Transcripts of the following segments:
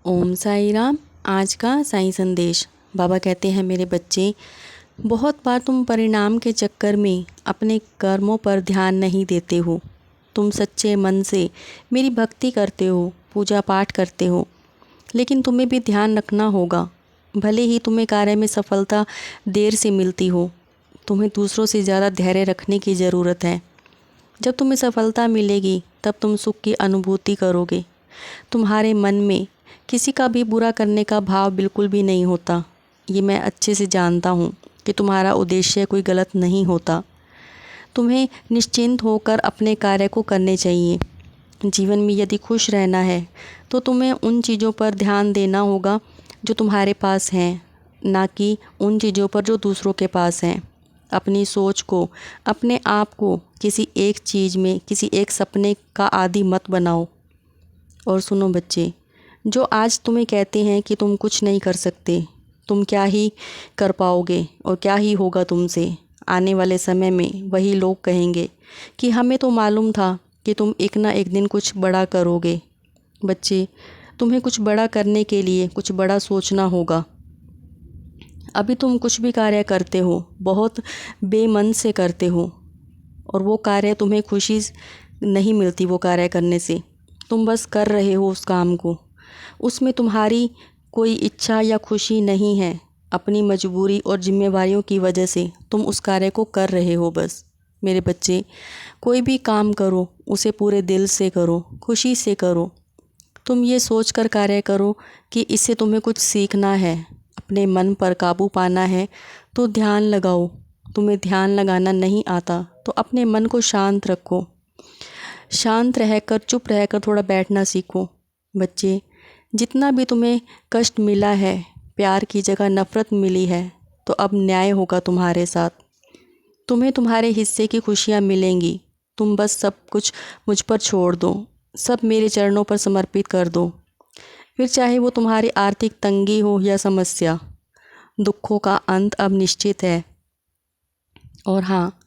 ओम साई राम। आज का साईं संदेश। बाबा कहते हैं, मेरे बच्चे, बहुत बार तुम परिणाम के चक्कर में अपने कर्मों पर ध्यान नहीं देते हो। तुम सच्चे मन से मेरी भक्ति करते हो, पूजा पाठ करते हो, लेकिन तुम्हें भी ध्यान रखना होगा। भले ही तुम्हें कार्य में सफलता देर से मिलती हो, तुम्हें दूसरों से ज़्यादा धैर्य रखने की ज़रूरत है। जब तुम्हें सफलता मिलेगी तब तुम सुख की अनुभूति करोगे। तुम्हारे मन में किसी का भी बुरा करने का भाव बिल्कुल भी नहीं होता। ये मैं अच्छे से जानता हूँ कि तुम्हारा उद्देश्य कोई गलत नहीं होता। तुम्हें निश्चिंत होकर अपने कार्य को करने चाहिए। जीवन में यदि खुश रहना है तो तुम्हें उन चीज़ों पर ध्यान देना होगा जो तुम्हारे पास हैं, ना कि उन चीज़ों पर जो दूसरों के पास हैं। अपनी सोच को, अपने आप को किसी एक चीज़ में, किसी एक सपने का आदी मत बनाओ। और सुनो बच्चे, जो आज तुम्हें कहते हैं कि तुम कुछ नहीं कर सकते, तुम क्या ही कर पाओगे और क्या ही होगा तुमसे, आने वाले समय में वही लोग कहेंगे कि हमें तो मालूम था कि तुम एक ना एक दिन कुछ बड़ा करोगे। बच्चे, तुम्हें कुछ बड़ा करने के लिए कुछ बड़ा सोचना होगा। अभी तुम कुछ भी कार्य करते हो, बहुत बेमन से करते हो, और वो कार्य तुम्हें खुशी नहीं मिलती। वो कार्य करने से तुम बस कर रहे हो उस काम को, उसमें तुम्हारी कोई इच्छा या खुशी नहीं है। अपनी मजबूरी और जिम्मेवारियों की वजह से तुम उस कार्य को कर रहे हो बस। मेरे बच्चे, कोई भी काम करो उसे पूरे दिल से करो, खुशी से करो। तुम ये सोच कर कार्य करो कि इससे तुम्हें कुछ सीखना है, अपने मन पर काबू पाना है, तो ध्यान लगाओ। तुम्हें ध्यान लगाना नहीं आता तो अपने मन को शांत रखो। शांत रहकर, चुप रहकर थोड़ा बैठना सीखो। बच्चे, जितना भी तुम्हें कष्ट मिला है, प्यार की जगह नफ़रत मिली है, तो अब न्याय होगा तुम्हारे साथ। तुम्हें तुम्हारे हिस्से की खुशियाँ मिलेंगी। तुम बस सब कुछ मुझ पर छोड़ दो, सब मेरे चरणों पर समर्पित कर दो। फिर चाहे वो तुम्हारी आर्थिक तंगी हो या समस्या, दुखों का अंत अब निश्चित है। और हाँ,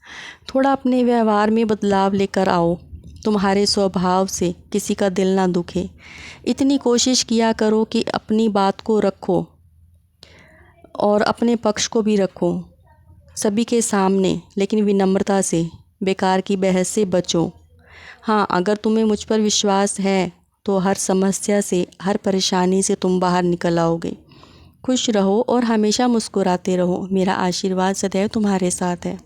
थोड़ा अपने व्यवहार में बदलाव लेकर आओ। तुम्हारे स्वभाव से किसी का दिल ना दुखे। इतनी कोशिश किया करो कि अपनी बात को रखो और अपने पक्ष को भी रखो सभी के सामने, लेकिन विनम्रता से। बेकार की बहस से बचो। हाँ, अगर तुम्हें मुझ पर विश्वास है तो हर समस्या से, हर परेशानी से तुम बाहर निकल आओगे। खुश रहो और हमेशा मुस्कुराते रहो। मेरा आशीर्वाद सदैव तुम्हारे साथ है।